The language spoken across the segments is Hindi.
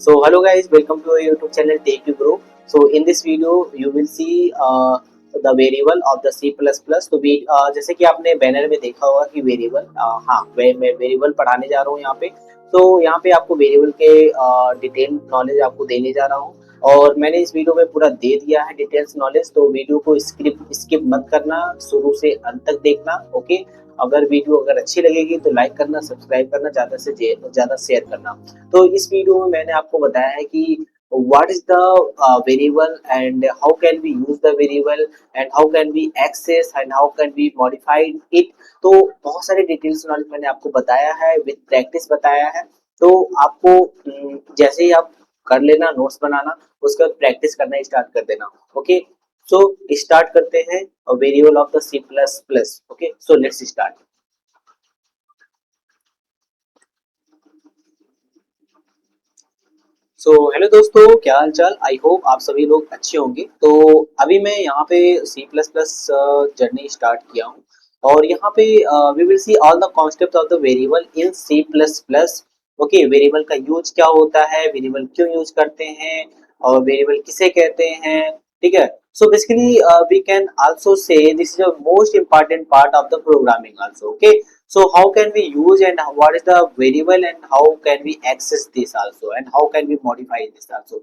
So hello guys, welcome to our YouTube channel Take You Grow. So in this video you will see the variable of the C++. तो जैसे कि आपने बैनर में देखा होगा कि वेरिएबल हाँ मैं वेरिएबल पढ़ाने जा रहा हूँ यहाँ पे। तो यहाँ पे आपको वेरिएबल के डिटेल नॉलेज आपको देने जा रहा हूँ और मैंने इस वीडियो में पूरा दे दिया है डिटेल्स नॉलेज। तो वीडियो को स्किप मत करना, शुरू से अंत तक देखना। ओके, अगर अच्छी लगेगी तो लाइक करना, सब्सक्राइब करना, ज़्यादा से ज़्यादा शेयर करना। तो इस वीडियो में मैंने आपको बताया है कि what is the variable and how can we use the variable and how can we access and how can we modify it। तो बहुत सारे डिटेल्स नॉलेज मैंने आपको बताया है, विद प्रैक्टिस बताया है। तो आपको जैसे ही आप कर लेना नोट्स बनाना, उसके बाद प्रैक्टिस करना स्टार्ट कर देना। ओके, सो स्टार्ट करते हैं variable of the C plus plus. Okay, so let's start. So hello दोस्तों, क्या हाल चाल। आई होप आप सभी लोग अच्छे होंगे। तो अभी मैं यहाँ पे C plus plus journey start किया हूँ और यहाँ पे we will see all the concept of the variable in C plus plus. Okay, variable का यूज क्या होता है, वेरिएबल क्यों यूज करते हैं और वेरिएबल किसे कहते हैं। ठीक है, so basically we can also say this is the most important part of the programming also. Okay, so how can we use and what is the variable and how can we access this also and how can we modify this also।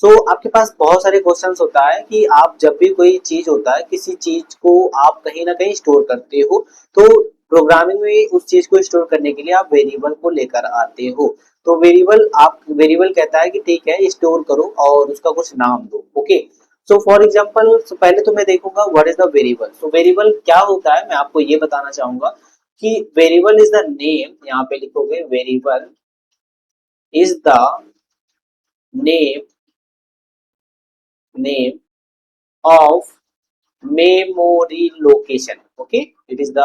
so आपके पास बहुत सारे क्वेश्चंस होता है कि आप जब भी कोई चीज होता है, किसी चीज को आप कहीं ना कहीं स्टोर करते हो, तो प्रोग्रामिंग में उस चीज को स्टोर करने के लिए आप वेरिएबल को लेकर आते हो। तो वेरिएबल कहता है कि ठीक है स्टोर करो और उसका कुछ नाम दो। ओके, सो फॉर एग्जाम्पल पहले तो मैं देखूंगा what is the variable. So variable क्या होता है मैं आपको ये बताना चाहूंगा कि वेरिएबल इज द नेम। यहाँ पे लिखोगे variable is the name name of memory location. Okay, it is the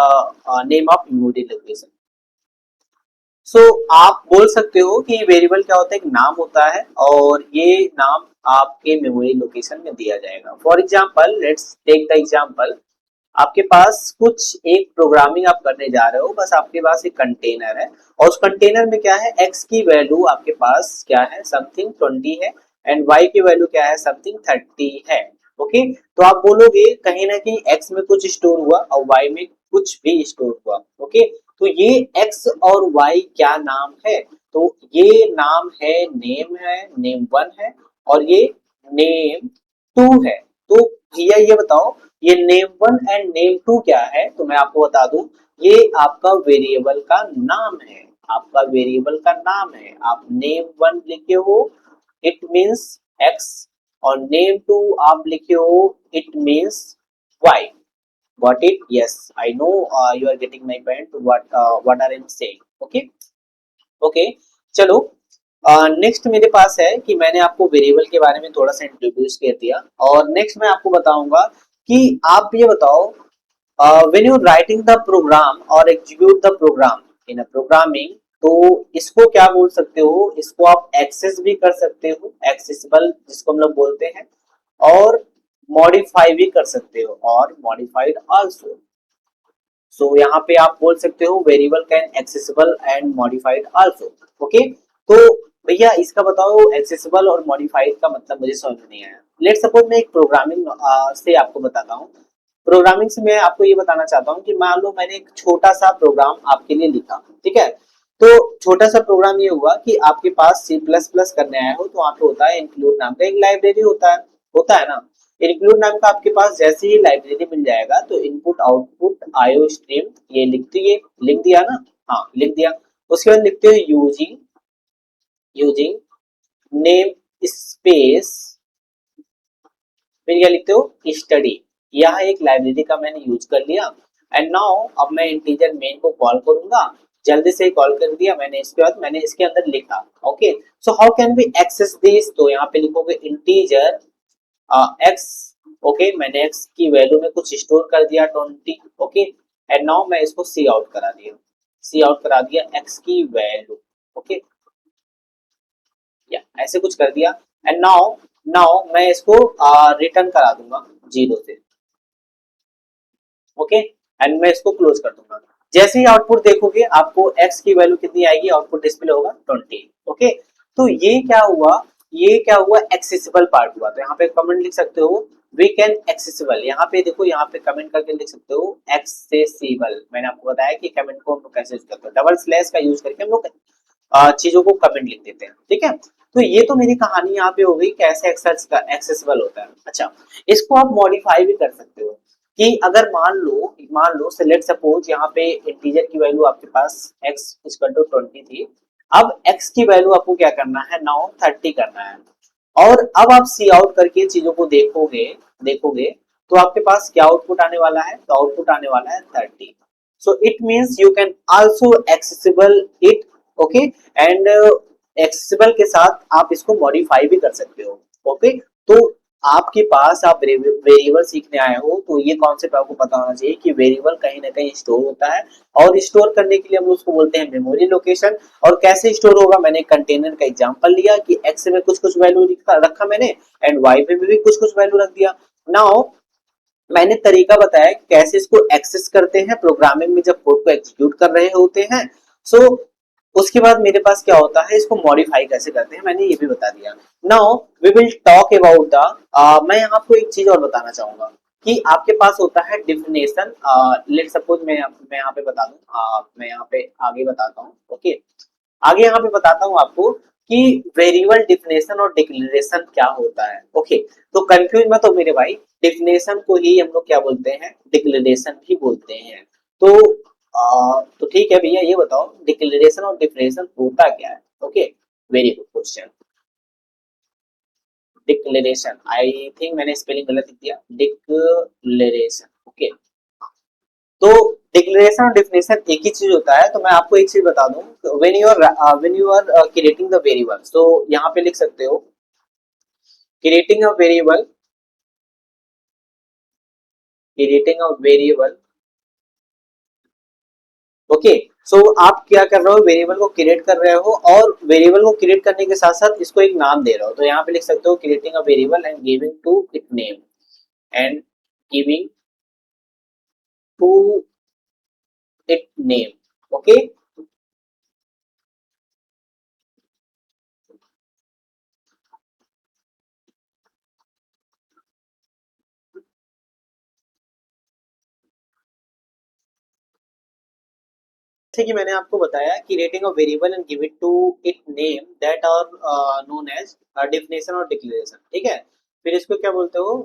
name of memory location. So आप बोल सकते हो कि वेरिएबल क्या होता है, एक नाम होता है और ये नाम आपके मेमोरी लोकेशन में दिया जाएगा। For example let's take the example, आपके पास कुछ एक प्रोग्रामिंग आप करने जा रहे हो, बस आपके पास एक कंटेनर है और उस कंटेनर में क्या है, x की वैल्यू आपके पास क्या है, समथिंग 20 है एंड y की वैल्यू क्या है, समथिंग 30 है। ओके, तो आप बोलोगे कहीं ना कहीं x में कुछ स्टोर हुआ और y में कुछ भी स्टोर हुआ। ओके, तो ये x और y क्या नाम है, तो ये नाम है नेम 1 है और ये नेम 2 है। तो भैया ये बताओ ये नेम 1 एंड नेम 2 क्या है, तो मैं आपको बता दूं ये आपका वेरिएबल का नाम है। आपका वेरिएबल का नाम है। आप नेम 1 लिखे हो इट मींस x और नेम 2 आप लिखे हो it means y। Got it? Yes, I know you are getting my point. What are I saying? Okay, okay. चलो नेक्स्ट मेरे पास है कि मैंने आपको वेरिएबल के बारे में थोड़ा सा इंट्रोड्यूस कर दिया और नेक्स्ट मैं आपको बताऊंगा कि आप ये बताओ when you writing the program और execute the program in a programming, तो इसको क्या बोल सकते हो, इसको आप एक्सेस भी कर सकते हो, एक्सेसिबल जिसको हम लोग बोलते हैं, और मॉडिफाई भी कर सकते हो और मॉडिफाइड आल्सो। सो यहाँ पे आप बोल सकते हो variable can accessible and modified also. Okay, तो भैया इसका बताओ एक्सेसिबल और मॉडिफाइड का मतलब मुझे समझ नहीं आया। लेट सपोज मैं एक प्रोग्रामिंग से आपको बताता हूँ। प्रोग्रामिंग से मैं आपको ये बताना चाहता हूँ कि मान लो मैंने एक छोटा सा प्रोग्राम आपके लिए लिखा, ठीक है। तो छोटा सा प्रोग्राम ये हुआ कि आपके पास सी प्लस प्लस करने आए हो, तो वहाँ पे होता है इंक्लूड नाम का एक लाइब्रेरी होता है ना। इंक्लूड नाम का आपके पास जैसे ही लाइब्रेरी मिल जाएगा तो इनपुट आउटपुट आईओ स्ट्रीम ये लिख दिया ना। हाँ लिख दिया। उसके बाद लिखते हो यूजिंग नेम स्पेस, फिर क्या लिखते हो, स्टडी। यह एक लाइब्रेरी का मैंने यूज कर लिया एंड नाउ अब मैं इंटीजर मेन को कॉल करूंगा। जल्दी से कॉल कर दिया मैंने, इसके बाद मैंने इसके अंदर लिखा। Okay, so how can we access this, तो यहाँ पे लिखोगे इंटीजर एक्स। ओके, मैंने एक्स की वैल्यू में कुछ स्टोर कर दिया 20। ओके, एंड नाउ मैं इसको सी आउट करा दिया एक्स की वैल्यू। ओके, या ऐसे कुछ कर दिया एंड नाउ नाउ मैं इसको रिटर्न करा दूंगा 0 से। ओके, एंड मैं इसको क्लोज कर दूंगा। जैसे ही आउटपुट देखोगे आपको x की वैल्यू कितनी आएगी, आउटपुट डिस्प्ले होगा 20। ओके, तो ये क्या हुआ एक्सेसिबल पार्ट हुआ। तो यहाँ पे कमेंट लिख सकते हो वी कैन एक्सेसिबल, यहाँ पे देखो यहाँ पे कमेंट करके लिख सकते हो एक्सेसिबल। मैंने आपको बताया कि कमेंट को हम लोग कैसे यूज करते हैं, डबल स्लैश का यूज करके हम लोग चीजों को कमेंट लिख देते हैं, ठीक है। तो ये तो मेरी कहानी यहाँ पे हो गई कैसे एक्सेसिबल होता है। अच्छा, इसको आप मॉडिफाई भी कर सकते हो कि अगर मान लो सेलेक्ट सपोज यहाँ पे इंटीजर की वैल्यू आपके पास x इक्वल टू 20 थी। अब x की वैल्यू आपको क्या करना है, नाउ 30 करना है। और अब आप सी आउट करके चीजों को देखोगे देखोगे तो आपके पास क्या आउटपुट आने वाला है, तो आउटपुट आने वाला है 30। So it means you can also accessible it, okay. And accessible के साथ आप इसको मॉडिफाई भी कर सकते हो, ओके। तो आपके पास आप वेरिएबल सीखने आए हो तो ये कॉन्सेप्ट आपको पता होना चाहिए कि वेरिएबल कहीं ना कहीं स्टोर होता है, और स्टोर करने के लिए हम उसको बोलते हैं मेमोरी लोकेशन। और कैसे स्टोर होगा, मैंने कंटेनर का एग्जांपल लिया कि एक्स में कुछ कुछ वैल्यू रखा मैंने, एंड वाई में भी कुछ कुछ वैल्यू रख दिया। नाउ मैंने तरीका बताया कैसे इसको एक्सेस करते हैं प्रोग्रामिंग में जब कोड को एग्जीक्यूट कर रहे होते हैं। सो उसके बाद मेरे पास क्या होता है, इसको मॉडिफाई कैसे करते हैं मैंने ये भी बता दिया। Now we will talk about the, मैं आपको एक चीज और बताना चाहूंगा कि आपके पास होता है डिफिनेशन। लेट सपोज मैं यहाँ पे बता दूं, मैं यहाँ पे आगे बताता हूँ, ओके। आगे यहाँ पे बताता हूँ आपको कि वेरिएबल डिफिनेशन और डिक्लेरेशन क्या होता है, ओके। तो कंफ्यूज मत हो मेरे भाई, डिफिनेशन को ही हम लोग क्या बोलते हैं, डिक्लेरेशन भी बोलते हैं। तो तो ठीक है भैया, ये बताओ डिक्लेरेशन और डिफिनेशन होता क्या है, okay. Very good question. Declaration, I think मैंने स्पेलिंग गलत लिख दिया, डिक्लेरेशन, ओके। तो डिक्लेरेशन और डेफिनेशन एक ही चीज होता है। तो मैं आपको एक चीज बता दूं, when you are creating the variable, तो यहाँ पे लिख सकते हो creating a variable, creating a variable, okay. So आप क्या कर रहे हो, वेरिएबल को क्रिएट कर रहे हो, और वेरिएबल को क्रिएट करने के साथ साथ इसको एक नाम दे रहे हो। तो यहाँ पे लिख सकते हो creating a variable and giving to it name, and giving to it name, okay. जैसे कि मैंने आपको बताया कि rating of variable and give it to it name that are known as definition और डिक्लेरेशन, ठीक है। फिर इसको क्या बोलते हो,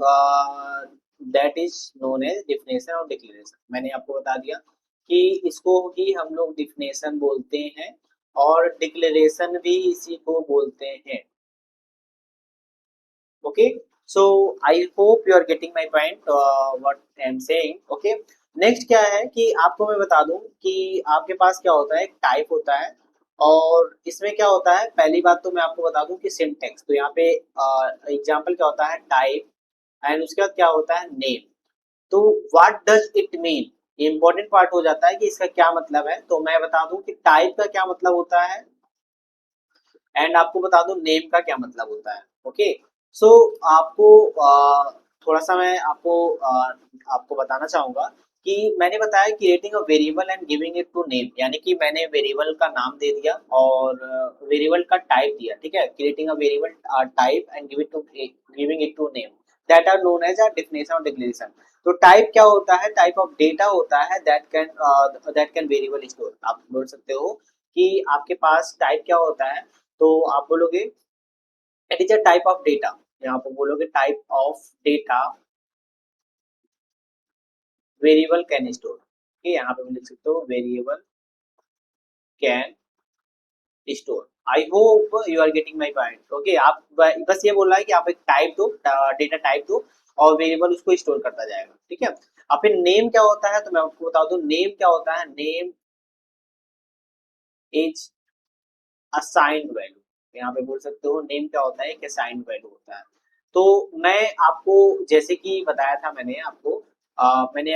that is known as definition और डिक्लेरेशन। मैंने आपको बता दिया कि इसको ही हम लोग डिफिनेशन बोलते हैं और डिक्लेरेशन भी इसी को बोलते हैं, okay. So I hope you are getting my point what I am saying, okay. Next क्या है कि आपको मैं बता दूं कि आपके पास क्या होता है, टाइप होता है। और इसमें क्या होता है, पहली बात तो मैं आपको बता दूं कि सिंटेक्स। तो यहाँ पे एग्जांपल क्या होता है, टाइप, एंड उसके बाद क्या होता है, नेम। तो व्हाट डज इट मीन, ये इंपॉर्टेंट पार्ट हो जाता है कि इसका क्या मतलब है। तो मैं बता दूं कि टाइप का क्या मतलब होता है, एंड आपको बता दूं नेम का क्या मतलब होता है, ओके। सो आपको थोड़ा सा मैं आपको बताना चाहूंगा कि मैंने बताया creating a variable and giving it to name, यानी कि मैंने वेरिएबल का नाम दे दिया और वेरिएबल का टाइप दिया, ठीक है। Creating a variable type and giving it to name that are known as a definition और डिक्लेरेशन। तो टाइप क्या होता है, टाइप ऑफ डेटा होता है दैट कैन वेरिएबल स्टोर। आप बोल सकते हो कि आपके पास टाइप क्या होता है, तो आप बोलोगे it is a type of data. यहाँ पे बोलोगे type of data variable can store, ठीक है। यहाँ पे लिख सकते हो variable can store. I hope you are getting my point, okay. आप बस ये बोल रहा है कि आप एक टाइप दो, डेटा टाइप दो, और वेरिएबल उसको स्टोर करता जाएगा, ठीक है। अब फिर नेम क्या होता है, तो मैं आपको बता दूं नेम क्या होता है। नेम इज असाइंड वैल्यू, यहाँ पे बोल सकते हो नेम क्या होता है, एक असाइंड वैल्यू होता है। तो मैं आपको जैसे कि बताया था, मैंने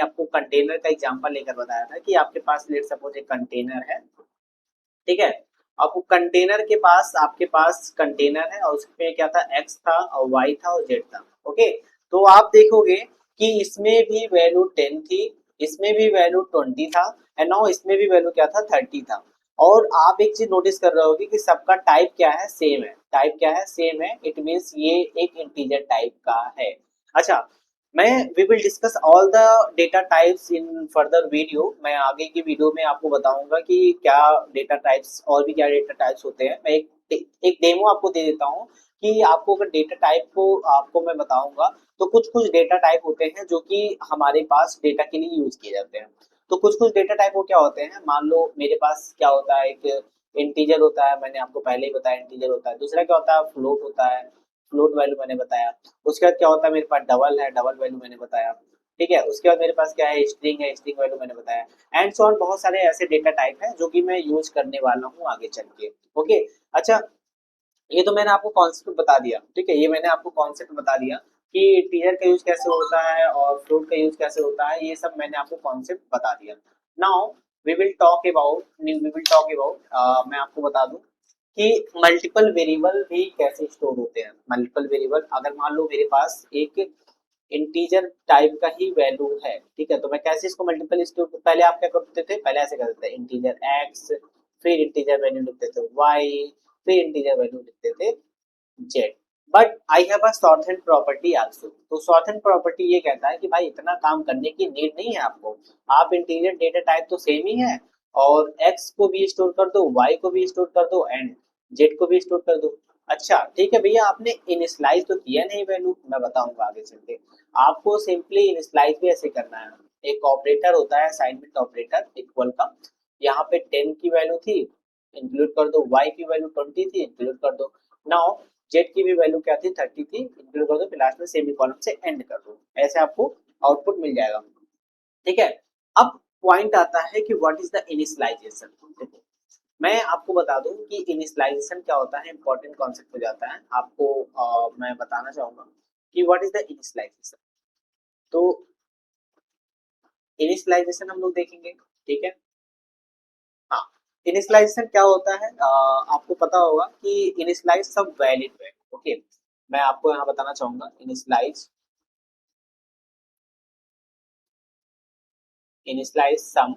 आपको कंटेनर का एग्जांपल लेकर बताया था कि आपके पास लेट सपोज एक कंटेनर है, ठीक है। आपको कंटेनर के पास आपके पास कंटेनर है और उसमें क्या था, एक्स था और वाई था और जेड था, ओके। तो आप देखोगे कि इसमें भी वैल्यू 10 थी, इसमें भी वैल्यू 20 था, एंड नाउ इसमें भी वैल्यू क्या था, 30 था। और आप एक चीज नोटिस कर रहे होगे कि सबका टाइप क्या है, सेम है। टाइप क्या है, सेम है। इट मीन्स ये एक इंटीजर टाइप का है। अच्छा, मैं we will discuss all the data types in further video. मैं आगे की वीडियो में आपको बताऊंगा कि क्या डेटा टाइप्स और भी क्या डेटा टाइप्स होते हैं। मैं एक डेमो आपको दे देता हूँ कि आपको अगर डेटा टाइप को आपको मैं बताऊंगा तो कुछ कुछ डेटा टाइप होते हैं जो कि हमारे पास डेटा के लिए यूज किए जाते हैं। तो कुछ कुछ डेटा टाइप वो क्या होते हैं, मान लो मेरे पास क्या होता है, एक इंटीजर होता है, मैंने आपको पहले ही बताया इंटीजर होता है। दूसरा क्या होता है, फ्लोट होता है, फ्लोट वैल्यू मैंने बताया। उसके बाद क्या होता है, मेरे पास डबल है, डबल वैल्यू मैंने बताया। ठीक है, उसके बाद मेरे पास क्या है, स्ट्रिंग वैल्यू मैंने बताया। एंड सो ऑन, बहुत सारे ऐसे डेटा टाइप है जो कि मैं यूज करने वाला हूँ आगे चल के। ओके। अच्छा, ये तो मैंने आपको कॉन्सेप्ट बता दिया। ठीक है, ये मैंने आपको कॉन्सेप्ट बता दिया कि टीयर का यूज कैसे होता है और फ्लोट का यूज कैसे होता है। ये सब मैंने आपको कॉन्सेप्ट बता दिया। Now we will talk about मैं आपको बता दूं कि मल्टीपल वेरिएबल भी कैसे स्टोर होते हैं। मल्टीपल वेरिएबल, अगर मान लो मेरे पास एक इंटीजर टाइप का ही वैल्यू है, ठीक है, तो मैं कैसे इसको मल्टीपल स्टोर, पहले आप क्या करते थे, पहले ऐसे करते थे, इंटीजर एक्स, फिर इंटीजर वैल्यू लिखते थे वाई, फिर इंटीजर वैल्यू लिखते थे Z. But I have a sorted property also. तो सॉर्टेड प्रॉपर्टी ये कहता है कि भाई इतना काम करने की नीड नहीं है आपको। आप इंटीरियर डेटा टाइप तो सेम ही है, और एक्स को भी स्टोर कर दो, वाई को भी स्टोर कर दो, एंड जेड को भी स्टोर कर दो। अच्छा ठीक है भैया, आपने इनिशियलाइज तो किया नहीं वैल्यू, मैं बताऊंगा आगे चलते। आपको सिंपली इनिशियलाइज भी ऐसे करना है। एक ऑपरेटर होता है असाइनमेंट ऑपरेटर, इक्वल का। यहाँ पे 10 की वैल्यू थी, इंक्लूड कर दो, y की वैल्यू 20 थी, इंक्लूड कर दो। नाउ जेड की भी वैल्यू क्या थी, 30 थी, इंक्लूड कर दो, फिर लास्ट में सेमी कॉलम से एंड कर दो। ऐसे आपको आउटपुट मिल जाएगा। ठीक है। अब पॉइंट आता है कि व्हाट इज द इनिशियलाइजेशन। देखो, मैं आपको बता दूं कि इनिशियलाइजेशन क्या होता है, इंपॉर्टेंट कॉन्सेप्ट हो जाता है आपको। मैं बताना चाहूंगा कि व्हाट इज द इनिशियलाइजेशन। तो इनिशियलाइजेशन हम लोग देखेंगे। ठीक है। हाँ, इनिशियलाइजेशन क्या होता है, आपको पता होगा कि इनिशियलाइज सब वैलिड है। ओके, मैं आपको यहाँ बताना चाहूंगा इनिशियलाइज सम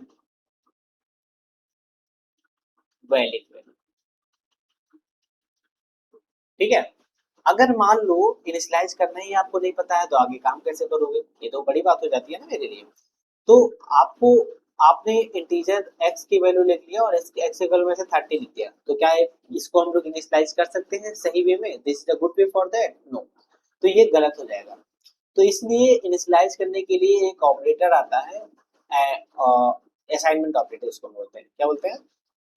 वैलिड है। ठीक है। अगर मान लो इनिशियलाइज करना ही आपको नहीं पता है तो आगे काम कैसे करोगे, ये तो बड़ी बात हो जाती है ना मेरे लिए। तो आपको, आपने इंटीजर x की वैल्यू लिख लिया और x की वैल्यू में से 30 लिख दिया, तो क्या है, इसको हम लोग इनिशियलाइज कर सकते हैं सही वे में, this is a good way for that, no. तो ये गलत हो जाएगा। तो इसलिए इनिशियलाइज करने के लिए एक ऑपरेटर आता है, असाइनमेंट ऑपरेटर उसको बोलते हैं। क्या बोलते हैं,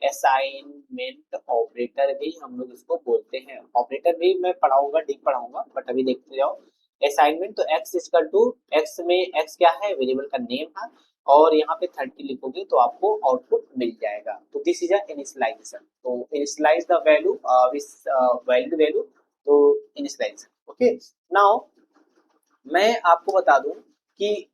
असाइनमेंट ऑपरेटर भी हम लोग इसको बोलते हैं। ऑपरेटर भी मैं पढ़ाऊंगा, डीप पढ़ाऊंगा, बट अभी देखते जाओ। असाइनमेंट, तो एक्स इक्वल टू, एक्स में एक्स क्या है, वेरिएबल का नेम है, और यहाँ पे 30 लिखोगे तो आपको आउटपुट मिल जाएगा। तो दिस इज अ इनिशियलाइजेशन। तो initialize the value with value value, तो इनिशियलाइजेशन। ओके। नाउ मैं आपको बता दूं कि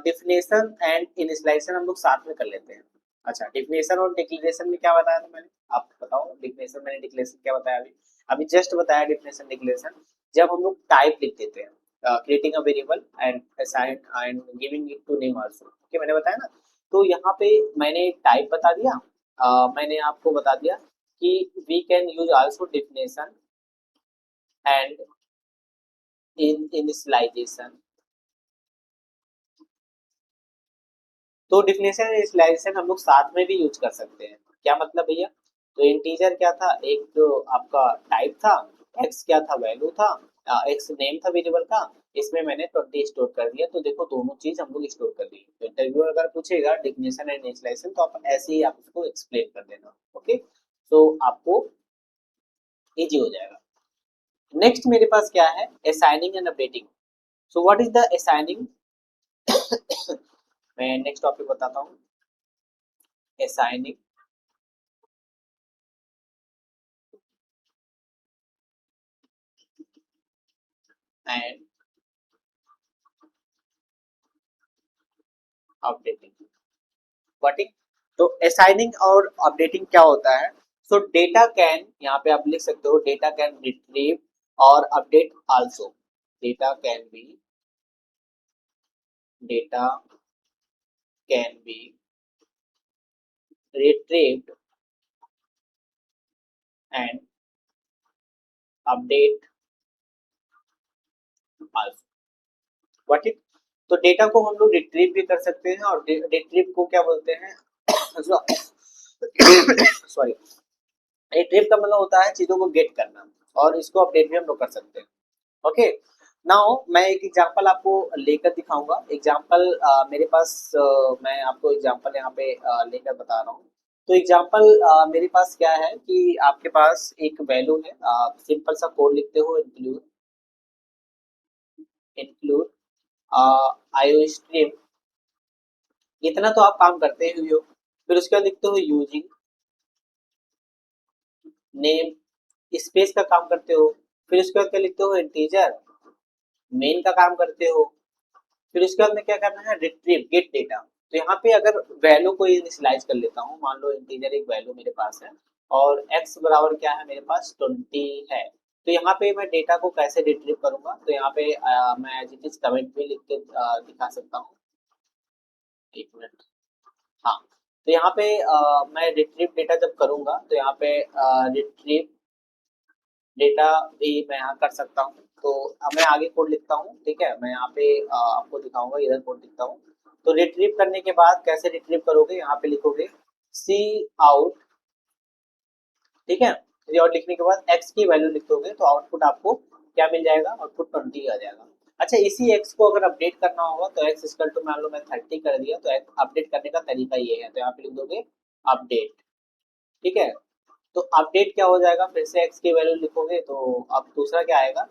डिफिनेशन एंड इनिशियलाइजेशन हम लोग साथ में कर लेते हैं। अच्छा, डिफिनेशन और डिक्लेरेशन में क्या बताया था मैंने, आप बताओ। डिफिनेशन, मैंने डिक्लेरेशन क्या बताया अभी, अभी जस्ट बताया डिफिनेशन डिक्लेरेशन। जब हम लोग टाइप लिख देते हैं, creating a variable and assign and giving it to name also, okay, मैंने बताया ना। तो यहाँ पे मैंने टाइप बता दिया, मैंने आपको बता दिया कि we can use also definition and in initialization. तो डिफिनेशन इनिशियलाइजेशन हम लोग साथ में भी यूज कर सकते हैं। क्या मतलब भैया, तो इंटीजर क्या था, एक तो आपका टाइप था, एक्स क्या था, वैल्यू था, एक्स नेम था वेरिएबल का, इसमें मैंने 20 स्टोर कर दिया। तो देखो दोनों चीज हम लोग स्टोर कर दी। तो इंटरव्यू अगर पूछेगा डिफिनेशन एंड इनिशियलाइजेशन तो आप ऐसे ही आप उसको एक्सप्लेन कर देना। ओके, तो आपको इजी हो जाएगा। नेक्स्ट मेरे पास क्या है, assigning and updating. So what is the assigning, मैं नेक्स्ट टॉपिक बताता हूँ। असाइनिंग एंड अपडेटिंग, बटिंग। तो असाइनिंग और अपडेटिंग क्या होता है, सो डेटा कैन, यहाँ पे आप लिख सकते हो, डेटा कैन रिट्रीव और update also. Data can be, data can be retrieved and update also. What it, तो डेटा को हम लोग रिट्रीव भी कर सकते हैं, और रिट्रीव को क्या बोलते हैं सॉरी, रिट्रीव का मतलब होता है चीजों को गेट करना, और इसको अपडेट भी हम लोग कर सकते हैं। ओके, नाउ मैं एक एग्जांपल आपको लेकर दिखाऊंगा। एग्जांपल मेरे पास मैं आपको एग्जांपल यहाँ पे लेकर बता रहा हूँ। तो एग्जांपल मेरे पास क्या है कि आपके पास एक वैल्यू है, सिंपल सा कोड लिखते हो, इंक्लूड इंक्लूड आईओ स्ट्रीम, इतना तो आप काम करते ही हो। फिर उसके बाद लिखते हो यूजिंग नेम, स्पेस का काम करते हो। फिर उसके बाद क्या लिखते हो, इंटीजर मेन का काम करते हो। फिर उसके बाद में क्या करना है, रिट्रीव गेट डेटा। तो यहाँ पे अगर वैल्यू को इनिशियलाइज कर लेता हूँ, मान लो इंटीजर एक वैल्यू मेरे पास है, और x बराबर क्या है मेरे पास 20 है। तो यहाँ पे मैं डेटा को कैसे रिट्रीव करूंगा, तो यहाँ पे मैं एज इट इज कमेंट में लिख के दिखा सकता हूँ। एक मिनट, हाँ, तो यहाँ पे मैं रिट्रीव डेटा जब करूंगा, तो यहाँ पे रिट्रीव डेटा भी मैं यहाँ कर सकता हूँ। तो अब मैं आगे कोड लिखता हूँ, ठीक है, मैं यहाँ पे आपको दिखाऊंगा, इधर कोड लिखता हूँ। तो रिट्रीव करने के बाद कैसे रिट्रीव करोगे, यहाँ पे लिखोगे सी आउट, ठीक है, सी आउट लिखने के बाद एक्स की वैल्यू लिख दोगे, तो आउटपुट आपको क्या मिल जाएगा, आउटपुट 20 आ जाएगा। अच्छा, इसी एक्स को अगर अपडेट करना होगा, तो एक्स इक्वल टू मान लो मैं 30 कर दिया, तो अपडेट करने का तरीका ये है, तो यहाँ पे लिख दोगे अपडेट, ठीक है। तो अपडेट क्या हो जाएगा, फिर से x की वैल्यू लिखोगे, तो अब दूसरा क्या आएगा,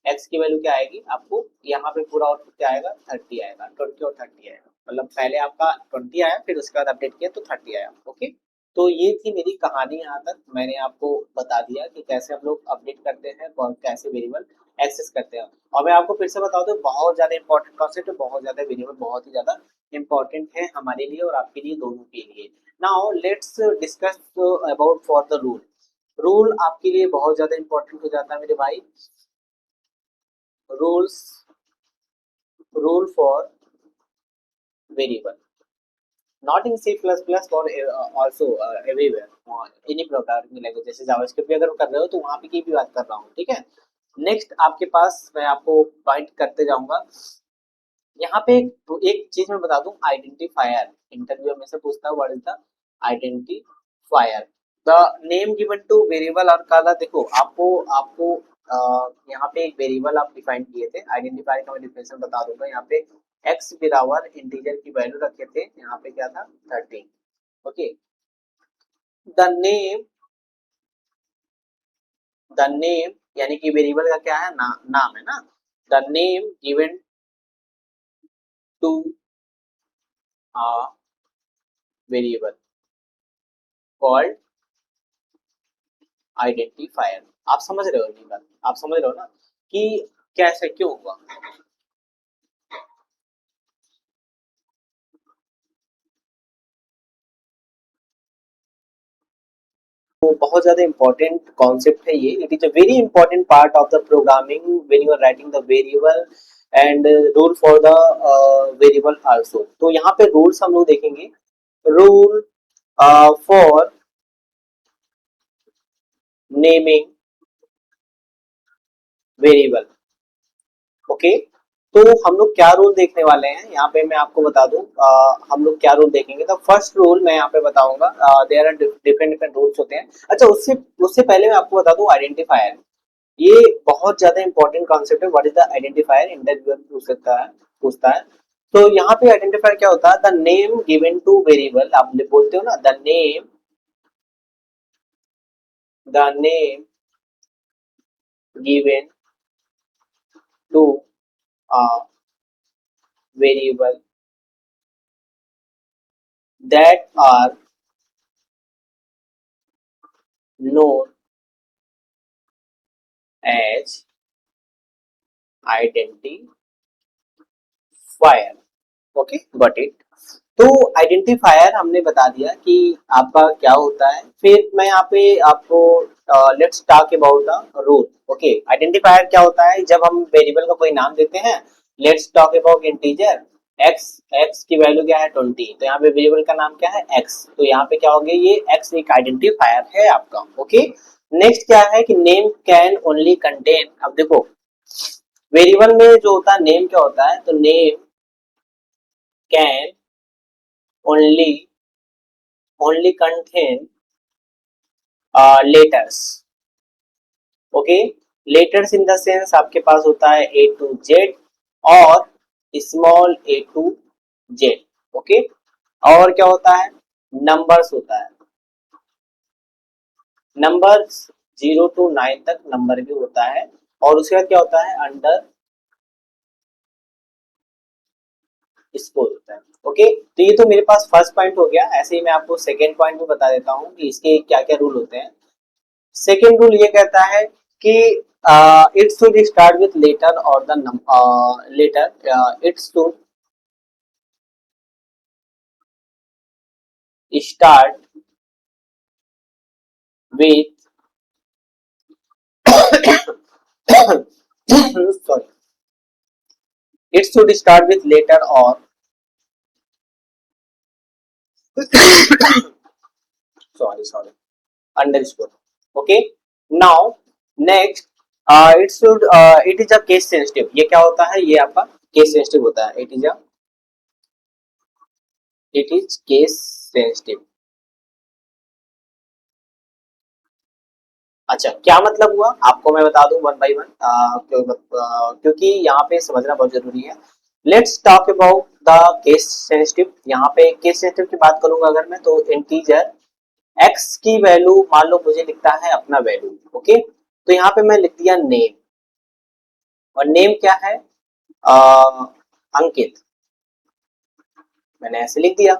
x की वैल्यू क्या आएगी आपको, यहाँ पे पूरा आउटपुट क्या आएगा, 30 आएगा, 20 और 30 आएगा, मतलब पहले आपका 20 आया, फिर उसके बाद अपडेट किया तो 30 आया। ओके, तो ये थी मेरी कहानी, यहाँ तक मैंने आपको बता दिया कि कैसे हम लोग अपडेट करते हैं और कैसे वेरिएबल एक्सेस करते हैं। और मैं आपको फिर से बता दूं, बहुत ज्यादा इंपॉर्टेंट कॉन्सेप्ट है, बहुत ज्यादा वेरिएबल बहुत ही ज्यादा इंपॉर्टेंट है हमारे लिए और आपके लिए, दोनों के लिए। Now let's discuss about for the rule. Rule आपके लिए बहुत ज्यादा इंपॉर्टेंट हो जाता है मेरे भाई। Rules, rule for variable, not in C++ और also everywhere, any programming language जैसे जावास्क्रिप्ट भी अगर कर रहे हो, तो वहां पे की भी बात कर रहा हूँ, ठीक है। नेक्स्ट आपके पास मैं आपको पॉइंट करते जाऊंगा। यहाँ पे एक चीज मैं बता दूं, आइडेंटिफायर, इंटरव्यू में से पूछता है what is the identifier, the name given to variable. और काला देखो, आपको आपको यहाँ पे एक वेरिएबल आप डिफाइन किए थे, आइडेंटिफायर का मैं डिफिनेशन बता दूंगा। यहाँ पे x बराबर इंटीजर की वैल्यू रखे थे, यहाँ पे क्या था 13। Okay, the name, the name यानी कि वेरिएबल का क्या है, नाम है ना, the name given to a variable called identifier. आप समझ रहे हो ये बात, आप समझ रहे हो ना कि कैसे क्यों हुआ। तो बहुत ज्यादा इंपॉर्टेंट कॉन्सेप्ट है ये, it is a very important part of the programming when you are writing the variable and rule for the variable also. तो यहाँ पे रूल्स हम लोग देखेंगे, rule for naming variable. Okay, तो हम लोग क्या रूल देखने वाले हैं यहाँ पे, मैं आपको बता दूं हम लोग क्या रूल देखेंगे। तो फर्स्ट रूल मैं यहाँ पे बताऊंगा, there are different different rules होते हैं। अच्छा, उससे उससे पहले मैं आपको बता दूं आइडेंटिफायर, ये बहुत ज्यादा इंपॉर्टेंट कॉन्सेप्ट है। What is the identifier, interviewer पूछ सकता है, पूछता है। तो यहाँ पे आइडेंटिफायर क्या होता है, the name given to variable, आप बोलते हो ना, the name given to a variable that are known as identifier। Okay, got it. तो आइडेंटिफायर हमने बता दिया कि आपका क्या होता है। फिर मैं यहाँ पे आपको let's talk about the rule. Okay, identifier क्या होता है, जब हम वेरिएबल को कोई नाम देते हैं, let's talk about integer x, x की वैल्यू क्या है 20, तो यहाँ पे वेरिएबल का नाम क्या है x, तो यहाँ पे क्या हो गया, ये x एक आइडेंटिफायर है आपका। ओके, नेक्स्ट क्या है कि नेम कैन ओनली कंटेन, अब देखो वेरिएबल में जो होता है नेम क्या होता है, तो name can only only contain letters, okay. Letters in the sense आपके पास होता है ए टू जेड और small A to Z, okay. और क्या होता है, नंबर्स होता है, नंबर्स 0 to 9 तक नंबर भी होता है। और उसके बाद क्या होता है, अंडर स्कोर होता है, ओके। तो ये तो मेरे पास फर्स्ट पॉइंट हो गया। ऐसे ही मैं आपको सेकेंड पॉइंट भी बता देता हूँ कि इसके क्या क्या रूल होते हैं। सेकेंड रूल ये कहता है कि it should start with letter और the letter, it should start with sorry, it should start with letter or sorry underscore, okay। Now next, it is a case sensitive, ये क्या होता है, ये आपका केस सेंसिटिव होता है, it is case sensitive। अच्छा क्या मतलब हुआ आपको मैं बता दूं वन बाय वन, क्योंकि यहाँ पे समझना बहुत जरूरी है। Let's talk about the case sensitive. यहाँ पे केस सेंसिटिव की बात करूंगा अगर मैं, तो इंटीजर एक्स की वैल्यू मान लो मुझे लिखता है अपना वैल्यू, ओके। तो यहाँ पे मैं लिख दिया नेम, और नेम क्या है, अंकित, मैंने ऐसे लिख दिया।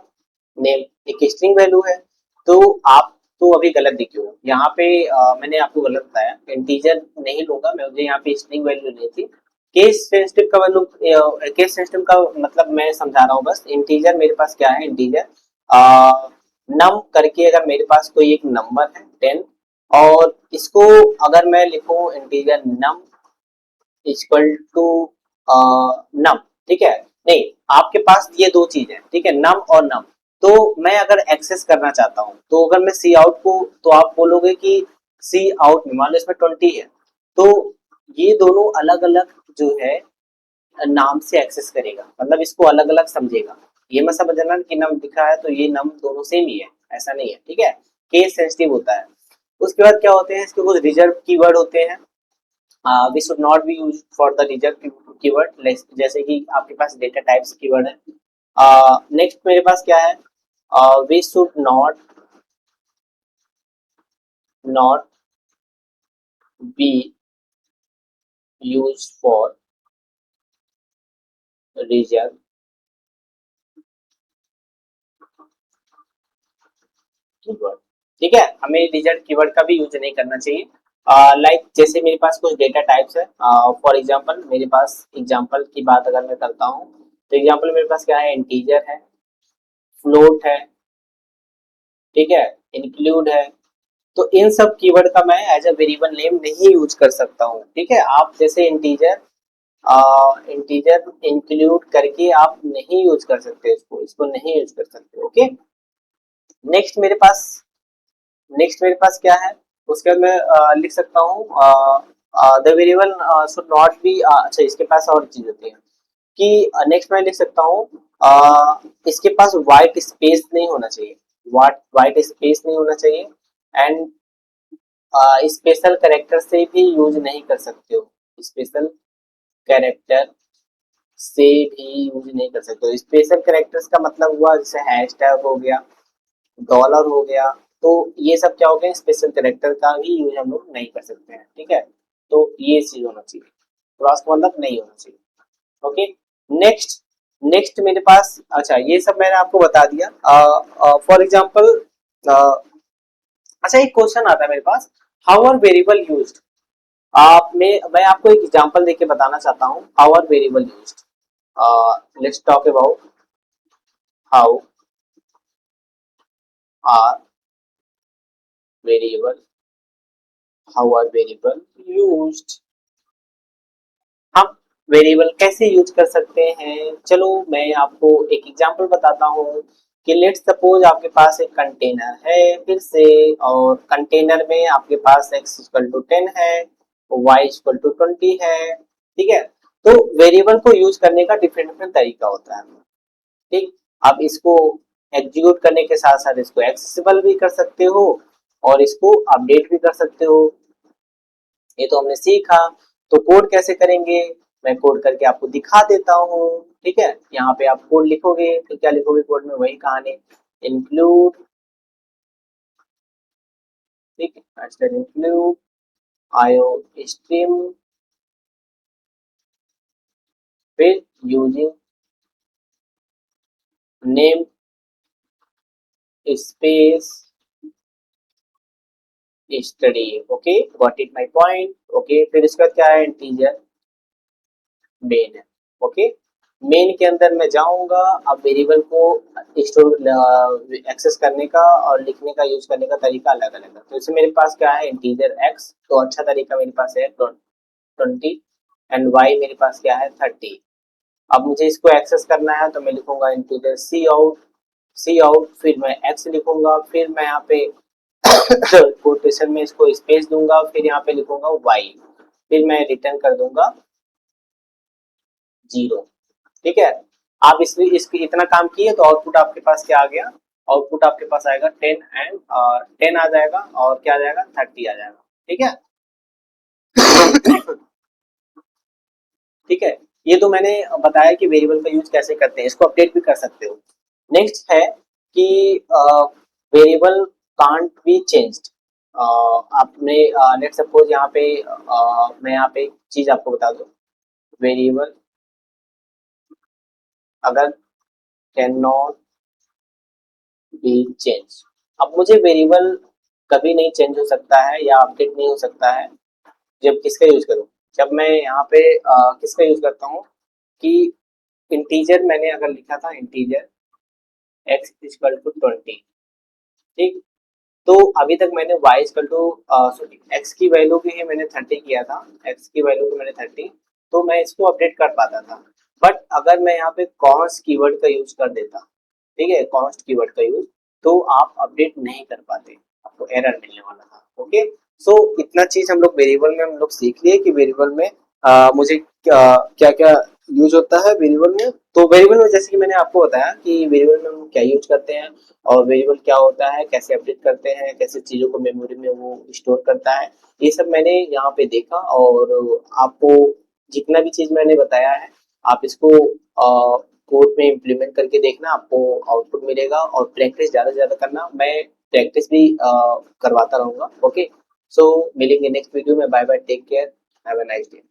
नेम एक स्ट्रिंग वैल्यू है, तो आप तो अभी गलत दिखे हो यहाँ पे, मैंने आपको गलत बताया, इंटीजर नहीं लूंगा मैं, मुझे यहाँ पे स्ट्रिंग वैल्यू लेनी थी। केस सेंसिटिव का वैल्यू, केस सेंसिटिव का मतलब मैं समझा रहा हूँ बस। इंटीजर मेरे पास क्या है, इंटीजर नम करके अगर मेरे पास कोई एक नंबर है 10, और इसको अगर मैं लिखूं इंटीजर नम इक्वल टू नम, ठीक है। नहीं, आपके पास ये दो चीज है, ठीक है, नम और नम। तो मैं अगर एक्सेस करना चाहता हूँ, तो अगर मैं सी आउट को, तो आप बोलोगे कि सी आउट में मान लो इसमें 20 है, तो ये दोनों अलग अलग जो है नाम से एक्सेस करेगा, मतलब इसको अलग अलग समझेगा। ये मत समझना कि नम दिखा है तो ये नम दोनों सेम ही है, ऐसा नहीं है, ठीक है। केस सेंसिटिव होता है। उसके बाद क्या होते हैं, इसके कुछ रिजर्व कीवर्ड होते हैं। We should not be use for the reserve keyword, जैसे कि आपके पास डेटा टाइप्स कीवर्ड है। नेक्स्ट मेरे पास क्या है, we should not be use for reserve keyword, ठीक है। हमें रिजर्व कीवर्ड का भी यूज नहीं करना चाहिए। लाइक जैसे मेरे पास कुछ डेटा टाइप्स है, फॉर एग्जांपल मेरे पास एग्जांपल की बात अगर मैं करता हूँ, तो एग्जांपल मेरे पास क्या है, इंटीजर है, फ्लोट है, ठीक है, इंक्लूड है। तो इन सब कीवर्ड का मैं एज अ वेरिएबल नेम नहीं यूज कर सकता हूँ, ठीक है। आप जैसे इंटीजर इंक्लूड करके आप नहीं यूज कर सकते, इसको नहीं यूज कर सकते, ओके। नेक्स्ट मेरे पास नेक्स्ट मेरे पास क्या है, उसके बाद मैं लिख सकता हूँ the variable should not B, अच्छा इसके पास और चीज होती है कि नेक्स्ट मैं लिख सकता हूँ इसके पास वाइट स्पेस नहीं होना चाहिए, वाइट स्पेस नहीं होना चाहिए। एंड स्पेशल कैरेक्टर से भी यूज नहीं कर सकते हो, स्पेशल कैरेक्टर से भी यूज नहीं कर सकते हो। स्पेशल कैरेक्टर्स का मतलब हुआ जैसे हैशटैग हो गया, डॉलर हो गया, तो ये सब क्या हो गया, स्पेशल कैरेक्टर का भी यूज हम लोग नहीं कर सकते हैं, ठीक है। तो ये चीज होना चाहिए, क्रॉस का मतलब नहीं होना चाहिए, ओके। नेक्स्ट नेक्स्ट मेरे पास, अच्छा ये सब मैंने आपको बता दिया। फॉर एग्जांपल, अच्छा एक क्वेश्चन आता है मेरे पास, हाउ आर वेरिएबल यूज्ड। आप मैं आपको एक एग्जांपल देके बताना चाहता हूँ, how are variable used. Let's talk about how are variable how are variable used. हम वेरिएबल कैसे यूज कर सकते हैं, चलो मैं आपको एक एग्जांपल बताता हूँ। कि लेट्स सपोज आपके पास एक कंटेनर है फिर से, और कंटेनर में आपके पास x इक्वल टू 10 है, y इक्वल टू 20 है, ठीक है। तो वेरिएबल को यूज करने का डिफरेंट डिफरेंट तरीका होता है, ठीक। आप इसको एग्जीक्यूट करने के साथ साथ इसको एक्सेसिबल भी कर सकते हो और इसको अपडेट भी कर सकते हो, ये तो हमने सीखा। तो कोड कैसे करेंगे, मैं कोड करके आपको दिखा देता हूँ, ठीक है। यहाँ पे आप कोड लिखोगे तो क्या लिखोगे कोड में, वही कहानी, इंक्लूड, ठीक है, इंक्लूड आयो स्ट्रीम फिर using name space study, okay got it my point, okay. फिर इसका क्या है, इंटीजर मेन है, ओके। मेन के अंदर मैं जाऊंगा, अब वेरिएबल को स्टोर एक्सेस करने का और लिखने का यूज करने का तरीका अलग अलग है। तो इसमें मेरे पास क्या है, इंटीजर एक्स, तो अच्छा तरीका मेरे पास है 20 एंड वाई मेरे पास क्या है 30। अब मुझे इसको एक्सेस करना है तो मैं लिखूंगा इंटीजर सी आउट, फिर मैं एक्स लिखूंगा, फिर मैं यहाँ पे कोटेशन में इसको स्पेस दूंगा, फिर यहाँ पे लिखूंगा वाई, फिर मैं रिटर्न कर दूंगा 0, ठीक है। आप इसकी इतना काम किए तो आउटपुट आपके पास क्या आ गया, आउटपुट आपके पास आएगा 10 एंड 10 आ जाएगा और क्या आ जाएगा 30 आ जाएगा, ठीक है। ठीक है, ये तो मैंने बताया कि वेरिएबल का यूज कैसे करते हैं, इसको अपडेट भी कर सकते हो। नेक्स्ट है कि वेरिएबल कांट बी चेंज्ड। आपने लेट सपोज यहाँ पे मैं यहाँ पे एक चीज आपको बता दूं, वेरिएबल अगर कैन नॉट बी चेंज, अब मुझे वेरिएबल कभी नहीं चेंज हो सकता है या अपडेट नहीं हो सकता है जब किसका यूज करूं, जब मैं यहाँ पे किसका यूज करता हूँ कि इंटीजर मैंने अगर लिखा था इंटीजर x इक्वल टू 20, ठीक। तो अभी तक मैंने y equal to sorry x की वैल्यू भी है मैंने 30 किया था, x की वैल्यू भी मैंने 30, तो मैं इसको अपडेट कर पाता था। बट अगर मैं यहाँ पे कॉन्स्ट कीवर्ड का यूज कर देता, ठीक है, कॉन्स्ट कीवर्ड का यूज, तो आप अपडेट नहीं कर पाते, आपको एरर मिलने वाला था, ओके। सो इतना चीज हम लोग वेरिएबल में हम लोग सीख लिए कि वेरिएबल में मुझे क्या क्या यूज होता है वेरिएबल में। तो वेरिएबल में जैसे कि मैंने आपको बताया कि वेरिएबल में हम क्या यूज करते हैं और वेरिएबल क्या होता है, कैसे अपडेट करते हैं, कैसे चीजों को मेमोरी में वो स्टोर करता है, ये सब मैंने यहाँ पे देखा। और आपको जितना भी चीज मैंने बताया है आप इसको कोड में इम्प्लीमेंट करके देखना, आपको आउटपुट मिलेगा। और प्रैक्टिस ज्यादा से ज्यादा करना, मैं प्रैक्टिस भी करवाता रहूंगा, ओके। सो मिलेंगे नेक्स्ट वीडियो में, bye bye, take care, have a nice day.